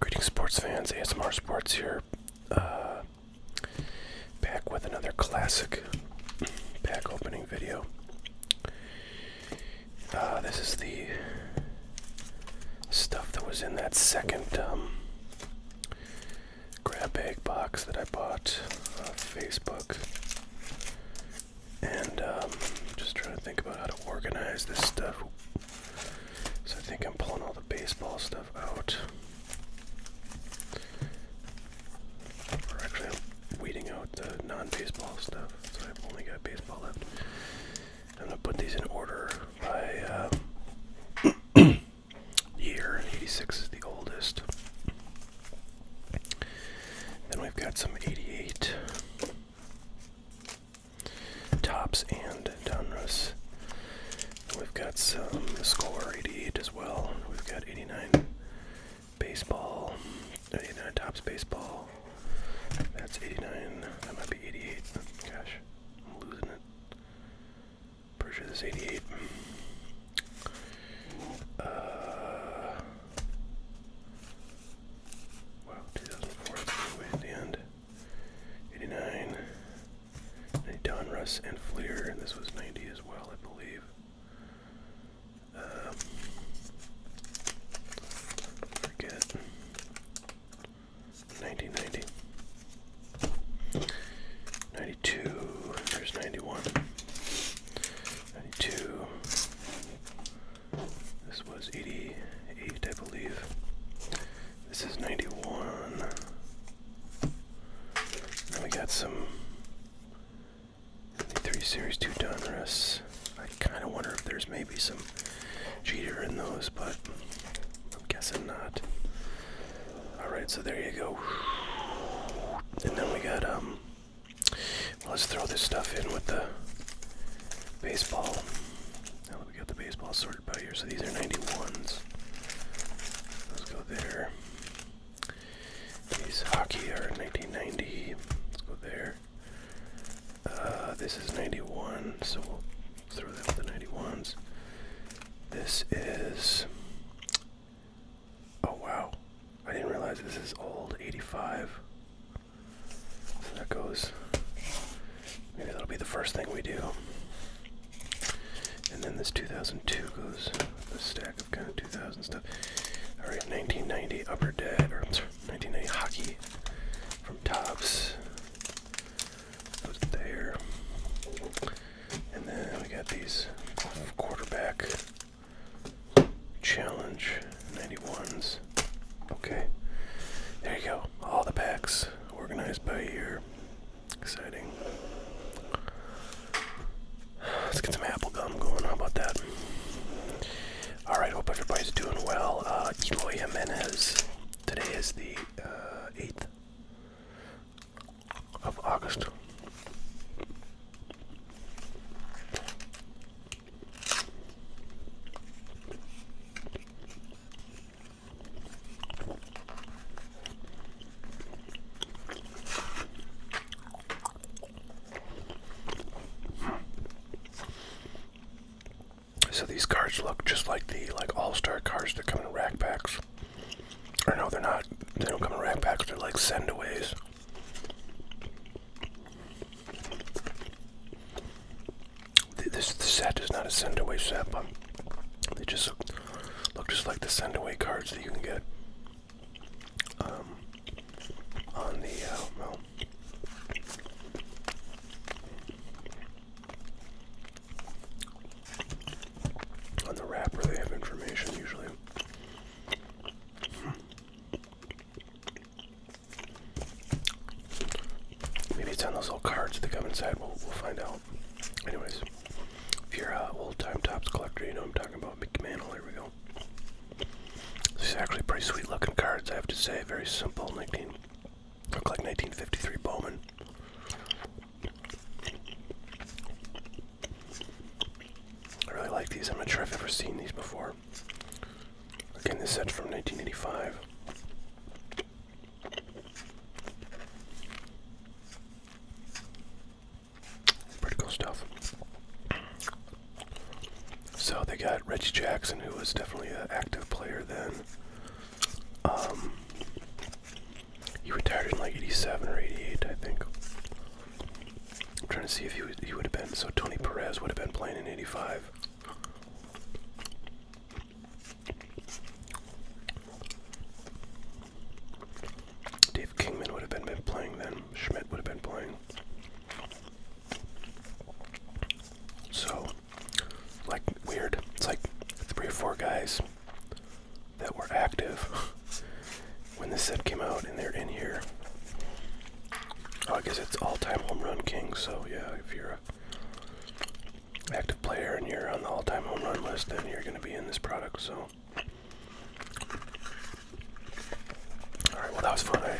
Greetings, sports fans. ASMR Sports here. Back with another classic pack opening video. This is the stuff that was in that second grab bag box that I bought off Facebook. And just trying to think about how to organize this stuff. So I think I'm pulling all the baseball stuff out. Or actually, I'm weeding out the non-baseball stuff. So I've only got baseball left. I'm going to put these in order by year. 86 is the oldest. Then we've got some 88 tops and donruss. We've got some score 88 as well. We've got 89 baseball, 89 tops baseball. That's 89. That might be 88. Gosh, I'm losing it. Pretty sure this is 88. Wow, 2004. Way at the end. 89. 90 Donruss and Fleer. This was 90 as well, I believe. Forget. 1990. 92. There's 91. 92. This was 88, I believe. This is 91. Then we got some 93 Series 2 Donruss. I kind of wonder if there's maybe some cheater in those, but I'm guessing not. Alright, so there you go. And then we got, let's throw this stuff in with the baseball. Now that we got the baseball sorted by here, so these are 91s. Let's go there. These hockey are 1990. Let's go there. This is 91, so we'll throw that with the 91s. This is... Oh wow, I didn't realize this is old, 85. So that goes... Maybe that'll be the first thing we do. And then this 2002 goes with a stack of kind of 2000 stuff. Alright, 1990 Upper Dead, or 1990 Hockey from Topps. Goes there. And then we got these quarterback challenge 91s. Okay, there you go. All the packs organized by year. Exciting. Let's get some apple gum going. How about that? Alright, hope everybody's doing well. Eloy Jimenez. Today is the 8th of August. So these cards look just like the all-star cards that come in rack packs. Or no, they're not. They don't come in rack packs. They're like sendaways. This set is not a sendaway set, but they just look just like the sendaway cards that you can get on the well. On the wrapper, they have information usually. Maybe it's on those little cards that come inside. We'll find out. Anyways, if you're an old-time Topps collector, you know what I'm talking about. Mickey Mantle, here we go. These are actually pretty sweet-looking cards, I have to say. Very simple. Look like 1953 Bowman. I really like these. I'm not sure I've ever seen these before. Again, this set's from 1985. Pretty cool stuff. So they got Reggie Jackson, who was definitely an active player then. He retired in like 87 or 88, I think. I'm trying to see if he would have been. So Tony Perez would have been playing in 85. Dave Kingman would have been playing then. Schmidt would have been playing. So, like, weird. It's like 3 or 4 guys that were active when this set came out, and they're in here. Oh, I guess it's all-time home run king, so yeah, if you're a active player and you're on the all-time home run list, then you're going to be in this product, so. Alright, well that was fun. I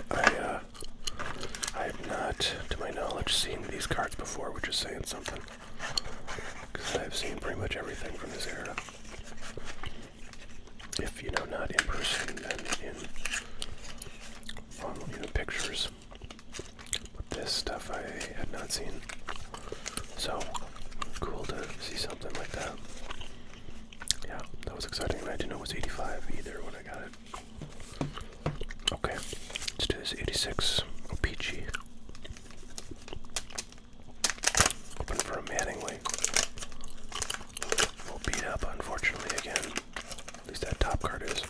have not, to my knowledge, seen these cards before, which is saying something. Because I've seen pretty much everything from this era. If, you know, not in person, then on, you know, pictures. But this stuff I had not seen. So, cool to see something like that. Yeah, that was exciting. I didn't know it was 85 either when I got it. Okay, let's do this 86 Peachy. Hoping for a Mattingly. We'll beat up, unfortunately, again. At least that top card is.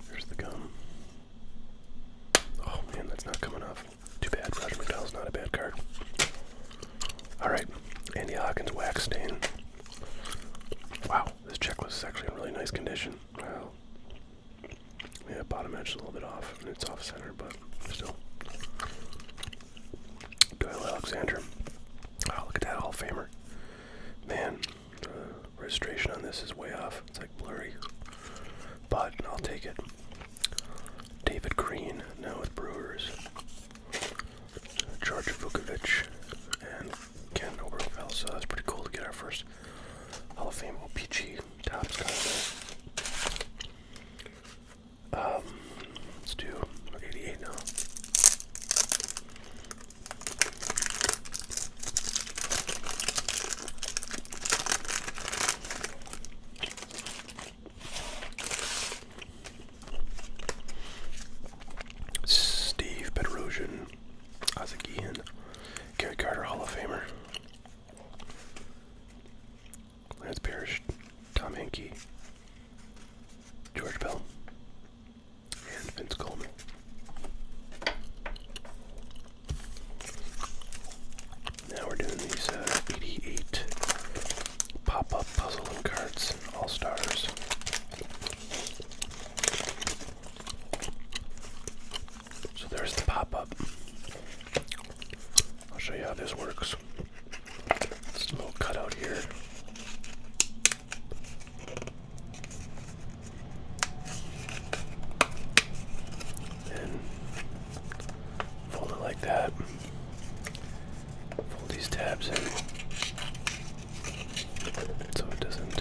There's the gum. Oh man, that's not coming off. Too bad. Roger McDowell's not a bad card. Alright, Andy Hawkins wax stain. Wow, this checklist is actually in really nice condition. Wow. Yeah, bottom edge is a little bit off, and it's off center, but still. Doyle Alexander. Wow, look at that Hall of Famer. Man, the registration on this is way off. It's like blurry. But I'll take it. David Green, now with Brewers. George Vukovic and Ken Oberfeld. So that's pretty cool to get our first Hall of Fame OPG Topps card. Let's do 88 now. Steve Bedrosian, Ozagian, Gary Carter, Hall of Famer, Lance Parrish, Tom Henke, George Bell, and Vince Coleman. Now we're doing these 88 pop-up puzzle and cards, All-Stars. So there's the pop-up. I'll show you how this works. Just a little cutout here. And fold it like that. Fold these tabs in so it doesn't,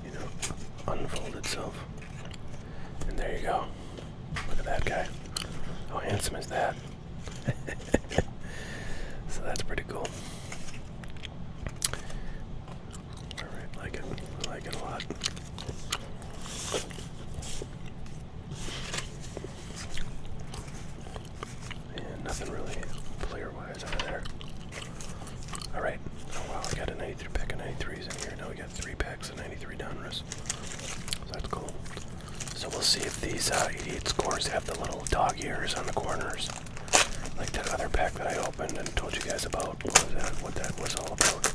you know, unfold itself. And there you go. Look at that guy. How handsome is that? So that's pretty cool. Alright, like it. I like it a lot. And nothing really player-wise out of there. Alright. Oh wow, I got a 93 pack of 93s in here. Now we got 3 packs of 93 Donruss. So that's cool. So we'll see if these 88 scores have the little dog ears on the corners. Like that other pack that I opened and told you guys about. What that was all about.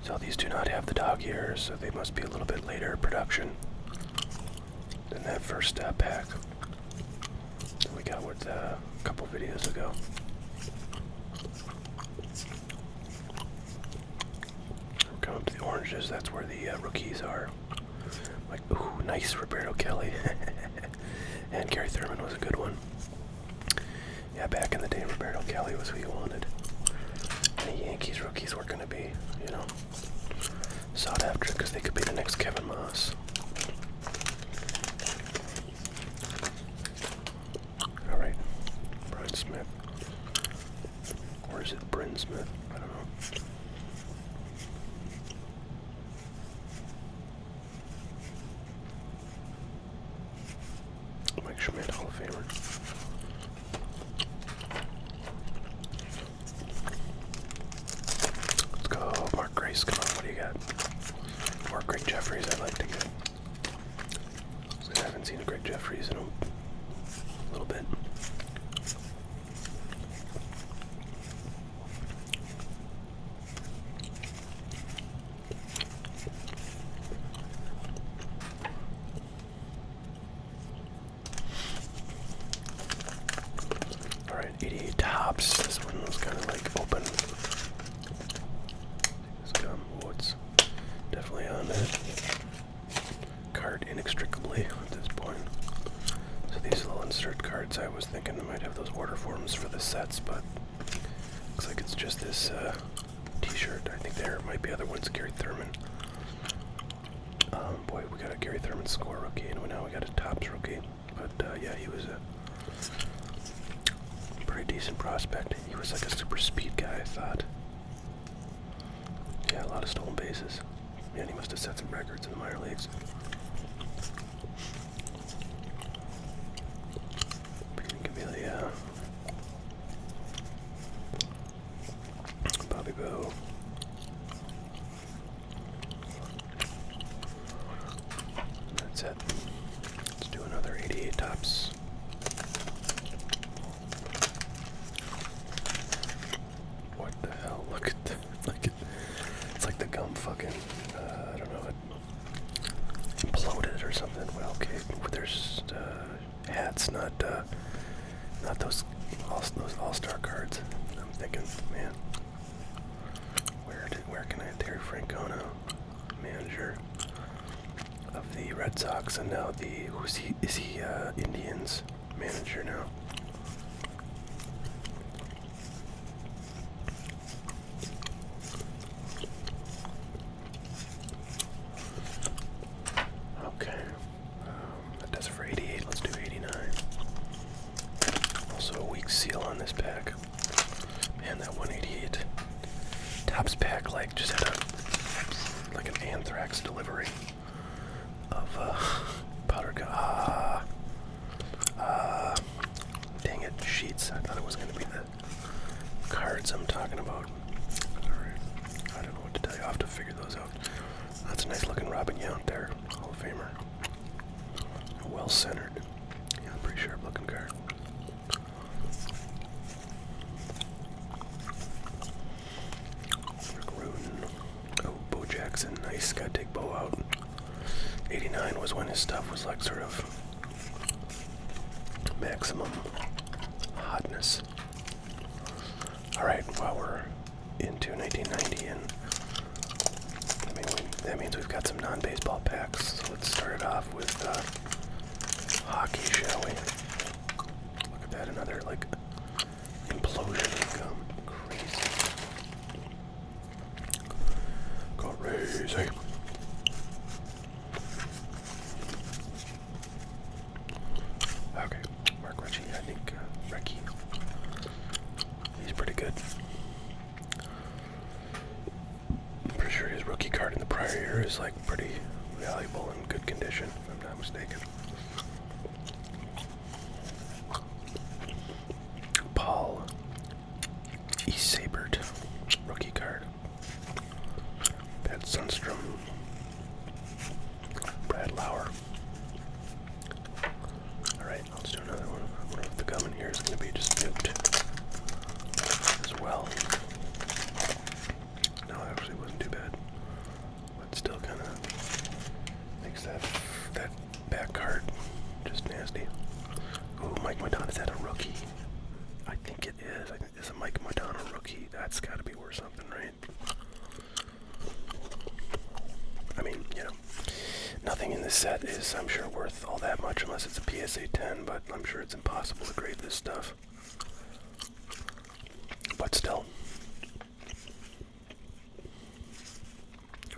So these do not have the dog ears, so they must be a little bit later production than that first pack that we got with a couple videos ago. We're coming to the oranges. That's where the rookies are. Like, ooh, nice Roberto Kelly. And Gary Thurman was a good one. Yeah, back in the day, Roberto Kelly was who you wanted. And the Yankees rookies were going to be, you know, sought after because they could be the next Kevin Maas. Alright, Brian Smith. Or is it Bryn Smith? I don't know. Mike Schmidt, Hall of Famer. Let's go, Mark Grace. Come on, what do you got? Or Greg Jeffries, I'd like to get. I haven't seen a Greg Jeffries in a little bit. Alright, 88 tops. This one was kind of like open. This gum, what's definitely on that card inextricably at this point. So these little insert cards, I was thinking I might have those order forms for the sets, but looks like it's just this t-shirt. I think there might be other ones. Gary Thurman. Boy, we got a Gary Thurman score rookie, and now we got a tops rookie. But yeah, he was a pretty decent prospect. He was like a super speed guy, I thought. Yeah, a lot of stolen bases. Man, he must have set some records in the minor leagues. Camellia. Bobby Bow. That's it. Let's do another 88 tops. What the hell? Look at that. It's like the gum fucking, I don't know, it imploded or something. Well, okay, there's hats, not those all-star cards. I'm thinking, man, where can I have Terry Francona, manager of the Red Sox, and now is he Indians manager now? Okay, that does it for 88. Let's do 89. Also a weak seal on this pack. Man, that 188 tops pack like just had like an anthrax delivery of powder dang it, sheets. I thought it was going to be the cards I'm talking about. Alright, I don't know what to tell you. I'll have to figure those out. That's a nice looking Robin Yount there, Hall of Famer. Well centered. Yeah, pretty sharp looking card. Oh, Bo Jackson, nice. Gotta take Bo out. 89 was when his stuff was like sort of maximum hotness. Alright, while we're into 1990, and that means we've got some non-baseball packs. So let's start it off with hockey, shall we? Look at that, another like implosion of gum. Crazy. Okay, Mark Ritchie, I think Ricky. He's pretty good. I'm pretty sure his rookie card in the prior year is like pretty valuable and good condition, if I'm not mistaken. Paul E. Sabert, rookie card. Pat Sundstrom, Brad Lauer. Alright, let's do another one. I wonder if the gum in here is going to be just nuked as well. No, it actually wasn't too bad. But still kind of makes that back card just nasty. Ooh, Mike Madonna, is that a rookie? I think it is. I think it's a Mike Madonna rookie. That's got to be worth something, right? I mean, you know, nothing in this set is, I'm sure, worth all that much unless it's a PSA 10, but I'm sure it's impossible to grade this stuff. But still.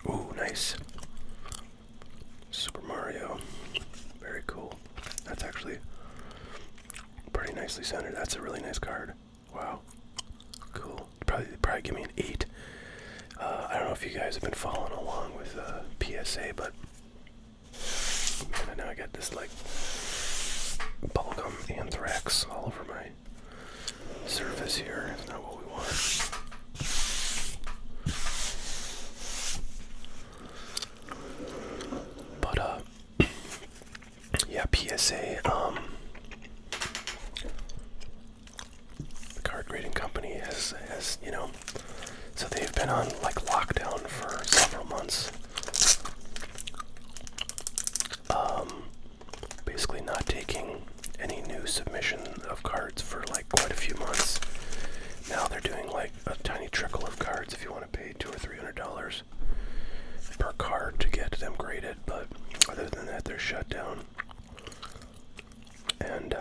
Ooh, nice. Super Mario. Very cool. That's actually a pretty nice nicely centered. That's a really nice card. Wow. Cool. Probably give me an 8. I don't know if you guys have been following along with PSA, but man, now I got this like bubblegum anthrax all over my surface here. It's not what we want. But yeah, PSA, the card grading company has, you know, so they've been on like lockdown for several months. Basically not taking any new submission of cards for like quite a few months. Now they're doing like a tiny trickle of cards if you want to pay $200 or $300 per card to get them graded, but other than that they're shut down. And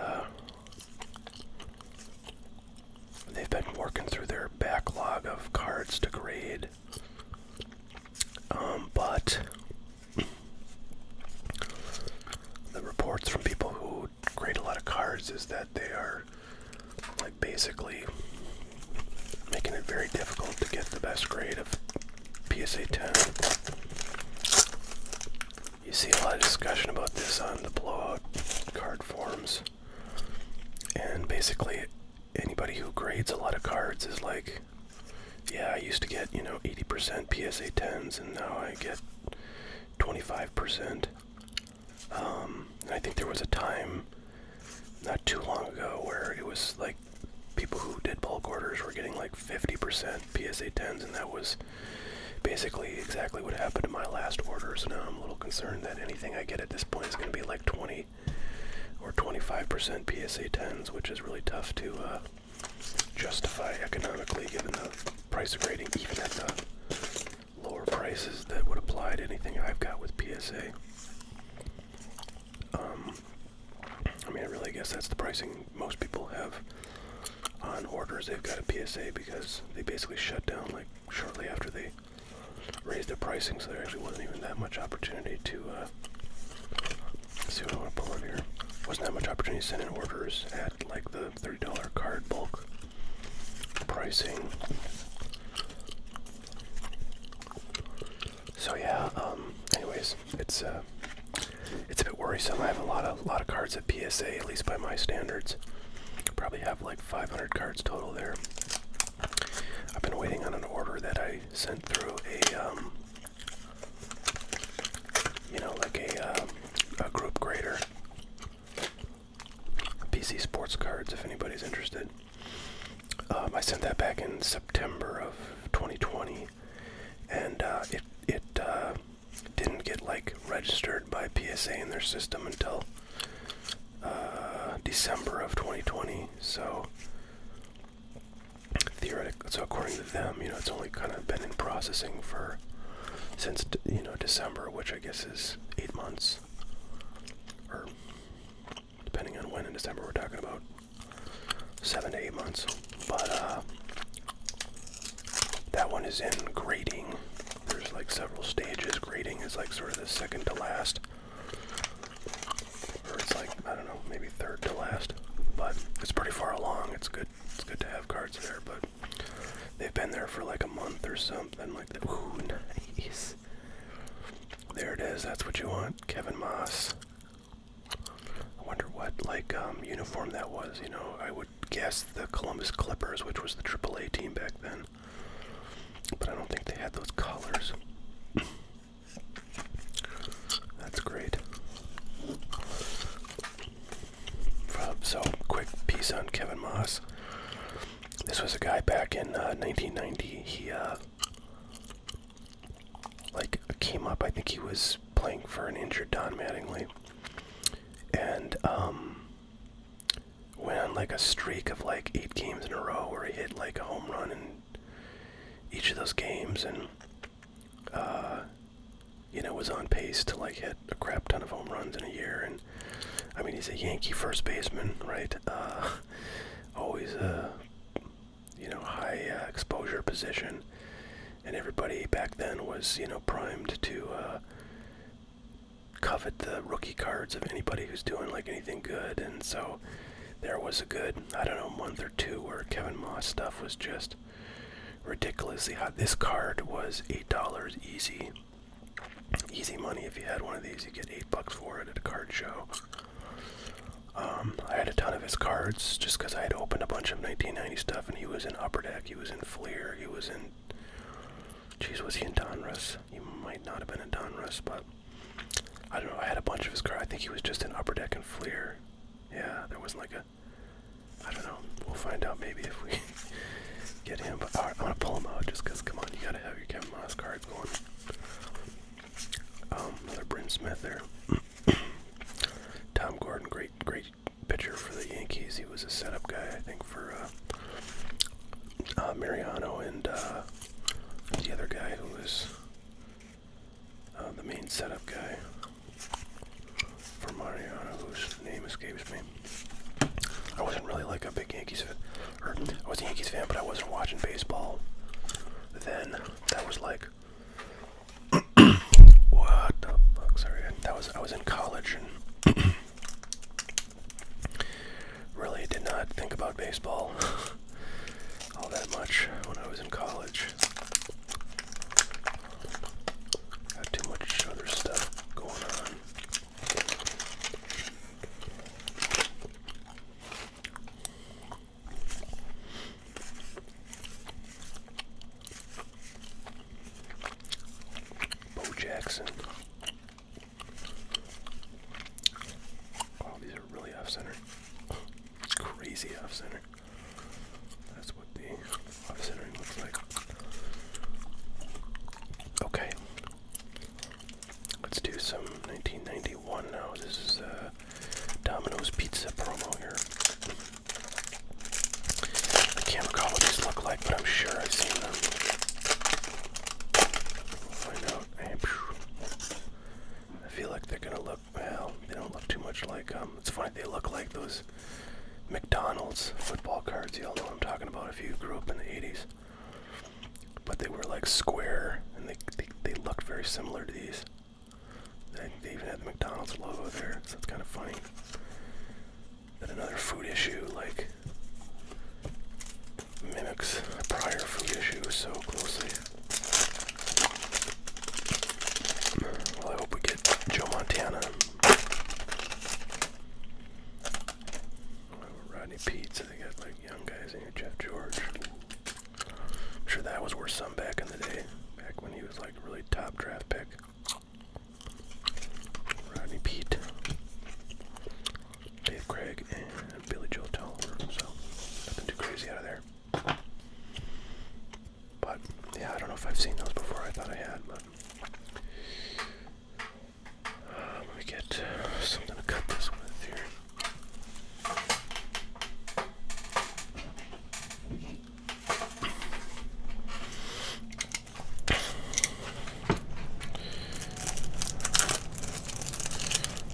they've been working through their backlog of cards to grade. But the reports from people who grade a lot of cards is that they are like basically making it very difficult to get the best grade of PSA 10. You see a lot of discussion about this on the blowout card forums, and basically anybody who grades a lot of cards is like, yeah, I used to get, 80% PSA 10s, and now I get 25%. And I think there was a time not too long ago where it was like people who did bulk orders were getting like 50% PSA 10s, and that was basically exactly what happened to my last order. So now I'm a little concerned that anything I get at this point is going to be like 20 or 25% PSA 10s, which is really tough to justify economically given the price of grading, even at the lower prices that would apply to anything I've got with PSA. I mean, I really guess that's the pricing most people have on orders. They've got a PSA because they basically shut down like shortly after they raised their pricing, so there actually wasn't even that much opportunity to see what I want to pull in here. Wasn't that much opportunity to send in orders at like the $30 card bulk pricing. So yeah, anyways, it's a bit worrisome. I have a lot of cards at PSA, at least by my standards. Probably have like 500 cards total there. I've been waiting on an order that I sent through a group grader. PC Sports Cards, if anybody's interested. I sent that back in September of 2020, and it didn't get like registered by PSA in their system until December of 2020. So theoretically, so according to them, it's only kind of been in processing since December, which I guess is 8 months, or depending on when in December we're talking about, 7 to 8 months. But that one is in grading. There's like several stages. Grading is like sort of the second to last, or it's like, I don't know, maybe third to last, but it's pretty far along. It's good to have cards there, but they've been there for like a month or something like that. Ooh, nice. There it is. That's what you want, Kevin Maas. I wonder what uniform that was. I would guess the Columbus Clippers, which was the AAA team back then, but I don't think they had those colors. That's great. So, quick piece on Kevin Maas. This was a guy back in 1990. He came up. I think he was playing for an injured Don Mattingly, and went on like a streak of like 8 games in a row where he hit like a home run in each of those games, and was on pace to like hit a crap ton of home runs in a year. And I mean, he's a Yankee first baseman, right? Always a high exposure position, and everybody back then was primed to covet the rookie cards of anybody who's doing like anything good. And so there was a good, I don't know, month or two where Kevin Maas stuff was just ridiculously hot. This card was $8 easy. Easy money. If you had one of these, you get $8 for it at a card show. I had a ton of his cards just because I had opened a bunch of 1990 stuff, and he was in Upper Deck, he was in Fleer, he was in... Jeez, was he in Donruss? He might not have been in Donruss, but... I don't know, I had a bunch of his cards. I think he was just in Upper Deck and Fleer. Yeah, there wasn't like a... I don't know. We'll find out maybe if we get him. But alright, I'm going to pull him out just because, come on, you got to have your Kevin Maas cards going. Another Bryn Smith there. Tom Gordon, great pitcher for the Yankees. He was a setup guy, I think, for Mariano and the other guy who was the main setup guy for Mariano, whose name escapes me. I wasn't really like a big Yankees fan, or I was a Yankees fan, but I wasn't watching baseball then. That was like, what the fuck? Sorry, I was in college and really did not think about baseball all that much when I was in college. Got too much other stuff going on. Bo Jackson. Wow, these are really off-center. Crazy off-center. That's what the off-centering looks like. Okay. Let's do some 1991 now. This is Domino's Pizza promo here. I can't recall what these look like, but I'm sure I've seen them. We'll find out. I feel like they're gonna look, well, they don't look too much like, it's funny, they look like those McDonald's football cards. You all know what I'm talking about if you grew up in the 80s. But they were like square, and they looked very similar to these. They even had the McDonald's logo there, so it's kind of funny that another food issue like mimics a prior food issue so closely. Well, I hope we get Joe Montana. Rodney Pete, so they got like young guys in here, Jeff George. I'm sure that was worth some back in the day, back when he was like a really top draft pick. Rodney Pete, Dave Craig, and Billy Joe Tolliver, so nothing too crazy out of there. But yeah, I don't know if I've seen those before. I thought I had, but let me get something to cut this with here.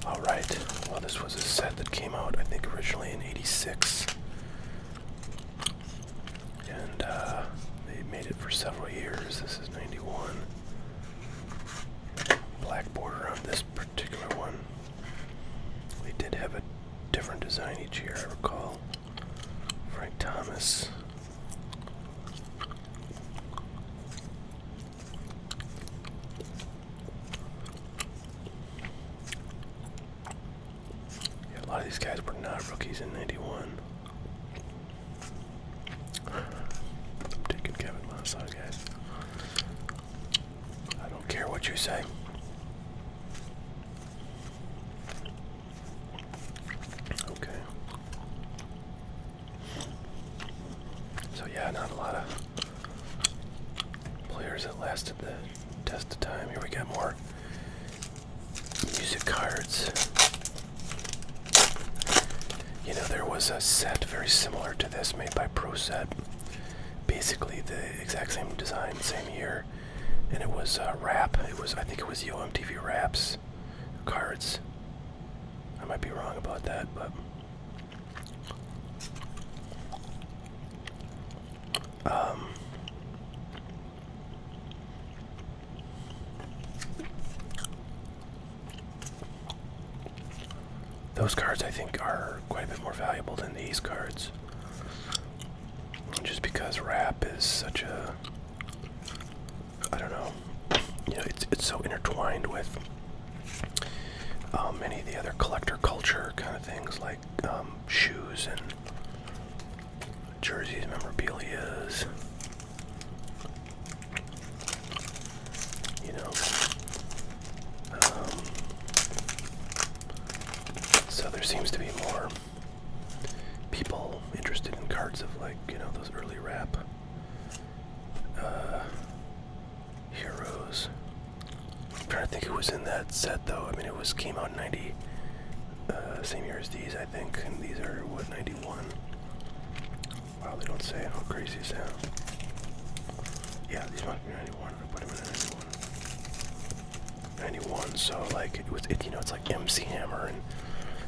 Alright, well, this was a set that came out, I think, originally in '86. And they made it for several years. This is '91. Black border on this particular one. They did have a different design each year, I recall. Frank Thomas. Yeah, a lot of these guys were not rookies in '91. I'm taking Kevin Maas out, guys. I don't care what you say. Okay. So yeah, not a lot of players that lasted the test of time. Here we got more music cards. You know, there was a set very similar to this made by Pro Set. Basically the exact same design, same year. And it was rap. I think it was Yo MTV Raps cards. I might be wrong about that, but those cards I think are quite a bit more valuable than the these cards. Just because rap is such a, I don't know, you know, it's so intertwined with many of the other collector culture kind of things, like shoes and jerseys, memorabilias, you know. So there seems to be more people interested in cards of, like, you know, those early rap heroes. I'm trying to think who was in that set though. I mean, it came out in 90, same year as these, I think, and these are what, 91. Wow, they don't say. How crazy is that? Yeah, these must be 91. I put them in 91. 91. So like you know, it's like MC Hammer and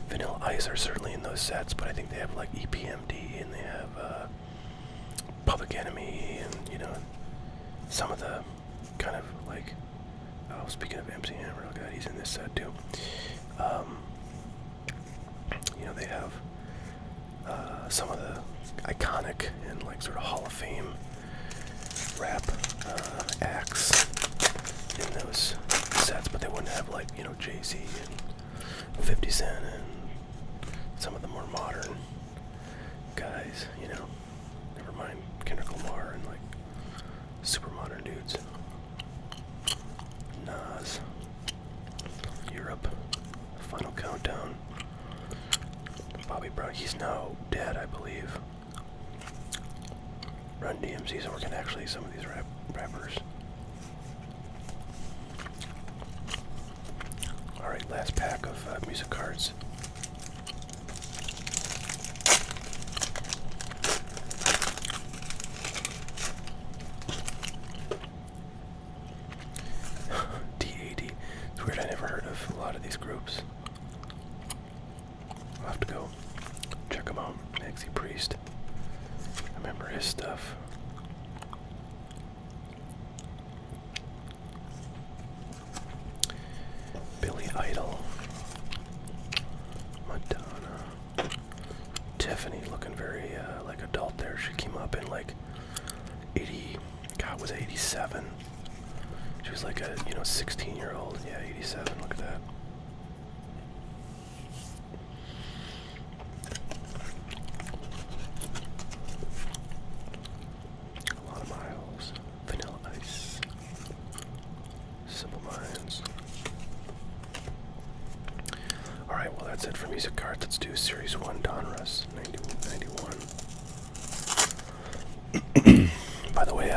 Vanilla Ice are certainly in those sets, but I think they have like EPMD and they have Public Enemy and, you know, some of the kind of like, oh, speaking of MC Hammer, look at that, he's in this set too. You know, they have some of the iconic and like sort of Hall of Fame rap acts in those sets, but they wouldn't have, like, you know, Jay-Z and 50 Cent and some of the more modern guys, you know. Never mind Kendrick Lamar and like super modern dudes. Maas, Europe, Final Countdown. Bobby Brown, he's now dead, I believe. Run DMC's working actually some of these rappers. Alright, last pack of music cards. D80. It's weird, I never heard of a lot of these groups. I'll have to go check them out. Maxi Priest. I remember his stuff. Billy Idol. Madonna. Tiffany looking very like adult there. She came up in like 80, God, was it 87? She was like a, you know, 16-year-old. Yeah, 87, look at that. A lot of Miles. Vanilla Ice. Simple Minds. Alright, well that's it for music cards. Let's do Series 1 Donruss, 91. By the way,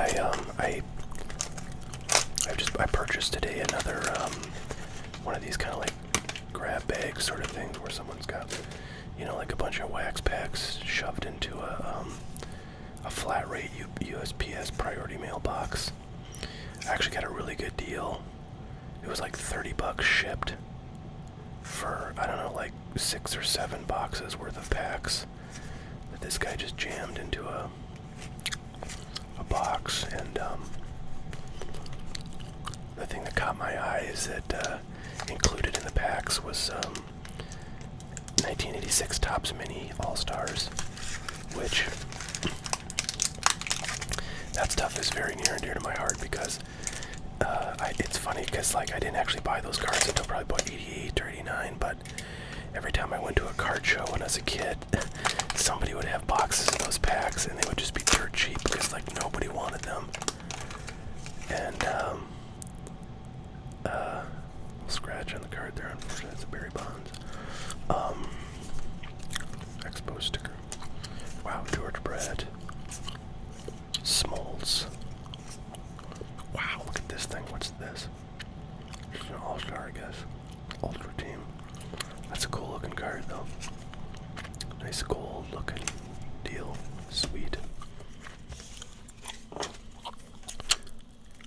I purchased today another one of these kind of like grab bag sort of things where someone's got, you know, like a bunch of wax packs shoved into a flat rate USPS priority mail box. I actually got a really good deal. It was like $30 shipped for, I don't know, like 6 or 7 boxes worth of packs that this guy just jammed into a box. And the thing that caught my eye is that included in the packs was 1986 Topps Mini All-Stars, which that stuff is very near and dear to my heart because it's funny because, like, I didn't actually buy those cards until probably about 88 or 89, but every time I went to a card show when I was a kid, somebody would have boxes of those packs and they would just be dirt cheap because, like, nobody wanted them. And scratch on the card there, unfortunately. That's a Barry Bonds. Expo sticker. Wow, George Brett. Smoltz. Wow, look at this thing. What's this? It's an all-star, I guess. Ultra team. That's a cool looking card, though. Nice gold looking deal. Sweet.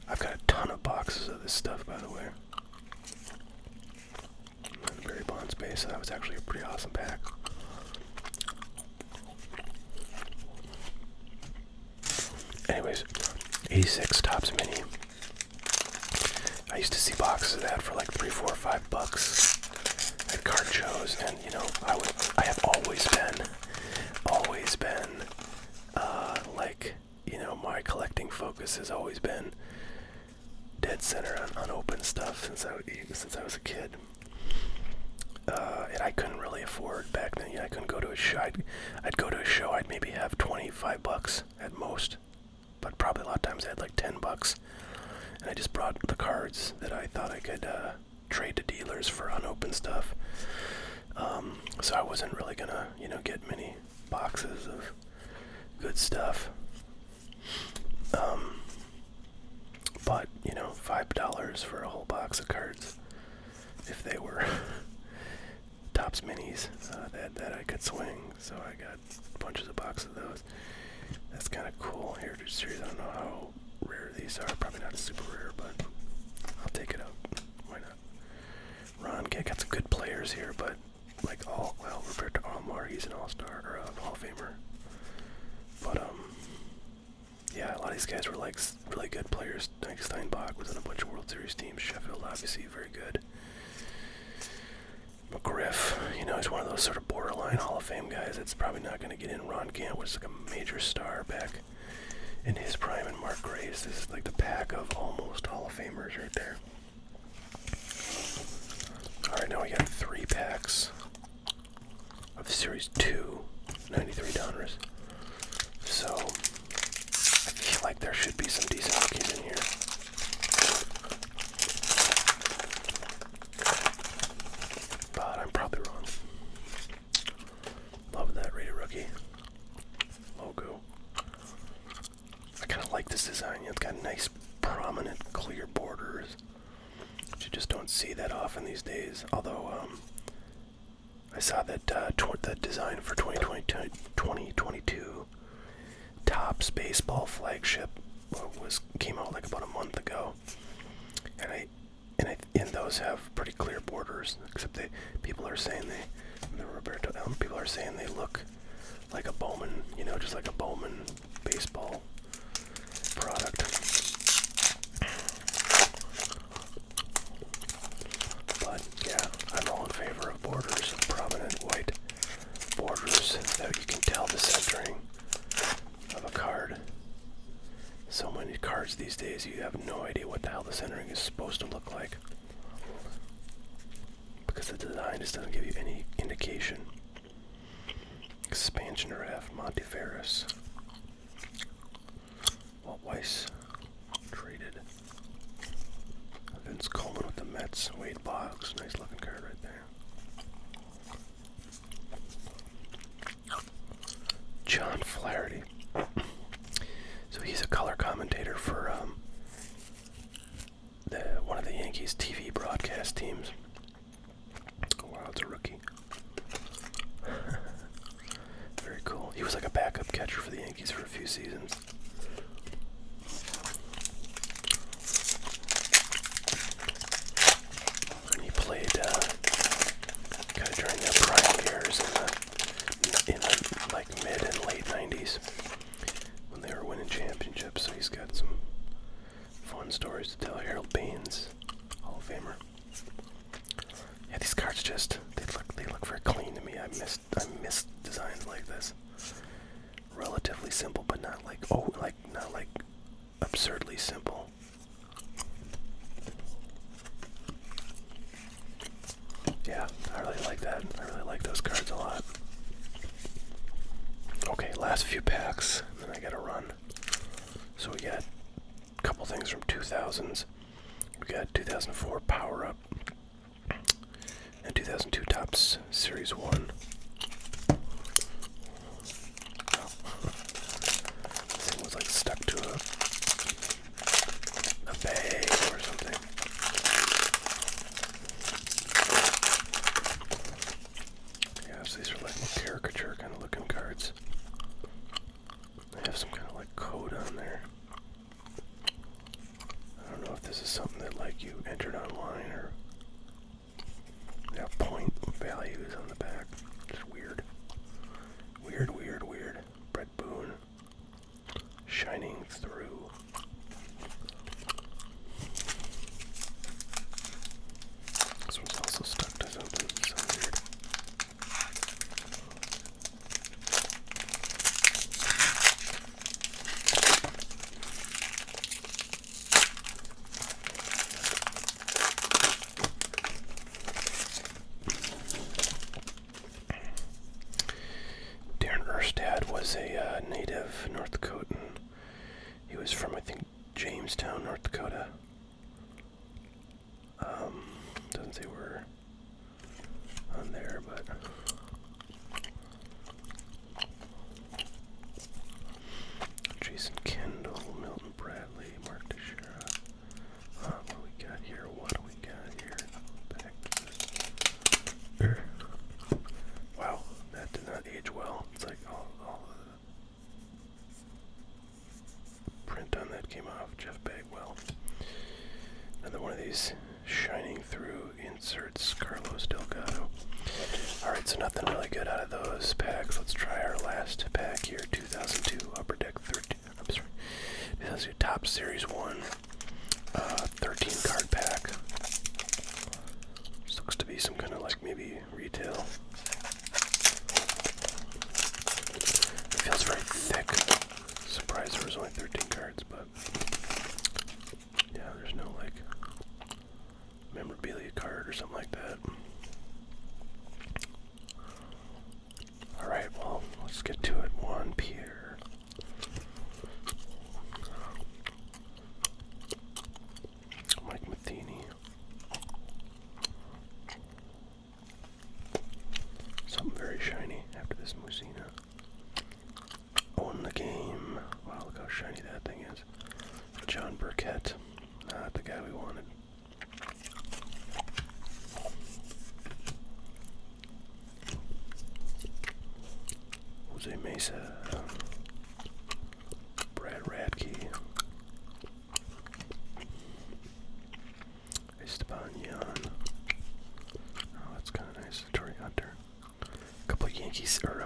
I've got a ton of boxes of this stuff, by the way. And Barry Bonds base, so that was actually a pretty awesome pack. Anyways, 86 Topps Mini. I used to see boxes of that for like $3, $4, $5 at card shows, and you know, I have always been focus has always been dead center on open stuff since I was a kid. And I couldn't really afford back then. I couldn't go to a show. I'd go to a show. I'd maybe have $25 at most, but probably a lot of times I had like $10. And I just brought the cards that I thought I could trade to dealers for unopened stuff. So I wasn't really gonna, get many boxes of good stuff. But $5 for a whole box of cards, if they were Topps minis that I could swing. So I got bunches of boxes of those. That's kind of cool. Heritage Series. I don't know how rare these are. Probably not super rare, but I'll take it up. Why not? Ron got some good players here, but like Roberto Alomar, he's an all-star or a Hall of Famer. But yeah, a lot of these guys were like really good players. Like Steinbach was on a bunch of World Series teams. Sheffield, obviously, very good. McGriff, he's one of those sort of borderline Hall of Fame guys that's probably not going to get in. Ron Gant was like a major star back in his prime, and Mark Grace. This is like the pack of almost Hall of Famers right there. Alright, now we got 3 packs of Series 2, 93 Donruss. So, I feel like there should be some decent rookies in here. But I'm probably wrong. Love that rated rookie logo. I kind of like this design. It's got nice, prominent, clear borders, which you just don't see that often these days. Although, I saw that the design for 2022 Topps baseball flagship came out like about a month ago, and those have pretty clear borders. Except people are saying people are saying they look like a Bowman, just like a Bowman baseball product. But yeah, I'm all in favor of borders, prominent white borders that you can tell the centering of a card. So many cards these days, you have no idea what the hell the centering is supposed to look like, because the design just doesn't give you any indication. Expansion Draft, Monty Ferris, Walt Weiss, traded. Vince Coleman with the Mets, Wade Boggs, nice looking card right there. John Flaherty. So he's a color commentator for one of the Yankees TV broadcast teams. Wow, it's a rookie. Very cool. He was like a backup catcher for the Yankees for a few seasons. And he played kind of during their prime years in the like mid and late 90s when they were winning championships. So he's got some fun stories to tell. Harold Baines, Hall of Famer. Yeah, these cards they look very clean to me. I miss designs like this. Relatively simple, but not like absurdly simple. Yeah, I really like that. I really like those cards a lot. Okay, last few packs, and then I gotta run. So we got a couple things from 2000s. We got 2004 Power Up and 2002 Topps Series 1. Oh. This thing was like stuck to a bag or something. Yeah, so these are like caricature kind of looking cards. They have some kind of like code on there. I don't know if this is something that like you entered online or they have point values on the back. first dad was a native North Dakotan. He was from, I think, Jamestown, North Dakota. Doesn't say where on there, but Jason Kendall, Milton Bradley, Mark Teixeira. What do we got here? What do we got here? Back to this. Wow, that did not age well. It's like all the print on that came off. Jeff Bagwell. Another one of these shining through inserts. Carlos Delgado. Alright, so nothing really good out of those packs. Let's try our last pack here. 2002 Upper Deck 13. I'm sorry. 2002 Top Series 1. 13 card pack. This looks to be some kind of like maybe retail. It feels very thick. Surprised there was only 13 cards, but yeah, there's no like memorabilia card or something like that. Alright, well, let's get to it. Juan Pierre. Mike Matheny. Something very shiny after this Musina. Own the game. Wow, look how shiny that thing is. John Burkett. Not the guy we wanted. Jose Mesa. Brad Radke. Esteban Yan. Oh, that's kind of nice. Torrey Hunter. A couple of Yankees, or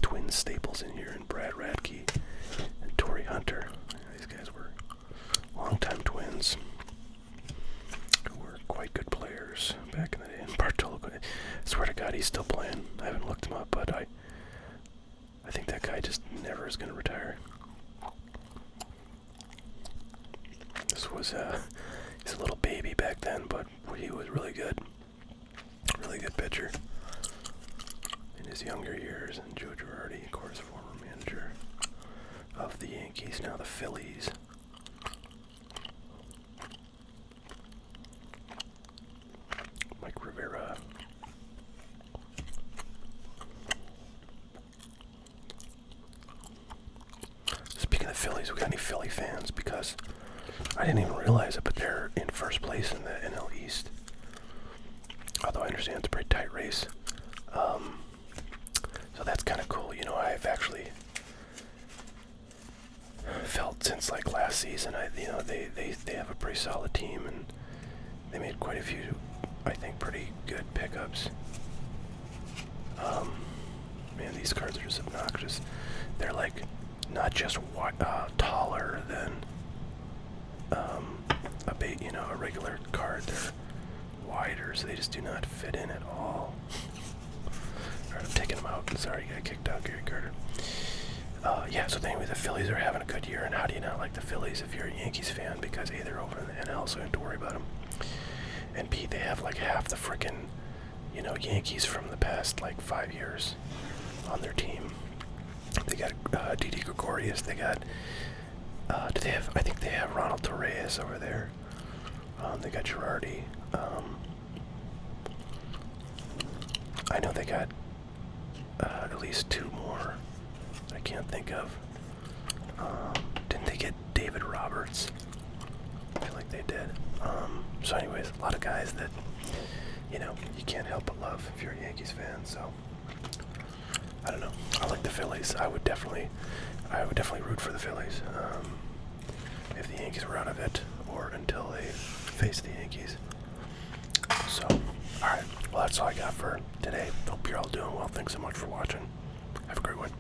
twin staples in here, and Brad Radke and Torrey Hunter. Yeah, these guys were longtime twins who were quite good players back in the day. And Bartolo, I swear to God, he's still playing. I haven't looked him up, but I think that guy just never is going to retire. This was, he's a little baby back then, but he was really good. Really good pitcher in his younger years. And Joe Girardi, of course, former manager of the Yankees, now the Phillies. Mike Rivera. Speaking of Phillies, we got any Philly fans? Because I didn't even realize it, but they're in first place in the NL East. Although I understand it's a pretty tight race. So that's kind of cool. You know, I've actually felt since like last season, they have a pretty solid team, and they made quite a few, I think, pretty good pickups. Man, these cards are just obnoxious. They're like not just taller than a regular card. They're wider, so they just do not fit in at all. Alright, I'm taking them out. Sorry, you got kicked out, Gary Carter. Yeah, so anyway, the Phillies are having a good year, and how do you not like the Phillies if you're a Yankees fan? Because A, they're over in the NL, so you don't have to worry about them. And B, they have like half the frickin', Yankees from the past like 5 years on their team. They got Didi Gregorius. They got, I think they have Ronald Torres over there. They got Girardi. I know they got at least two more I can't think of. Didn't they get David Roberts? I feel like they did. So anyways, a lot of guys that, you can't help but love if you're a Yankees fan, so I don't know. I like the Phillies. I would definitely root for the Phillies if the Yankees were out of it, or until they face the Yankees. So, alright. Well, that's all I got for today. Hope you're all doing well. Thanks so much for watching. Have a great one.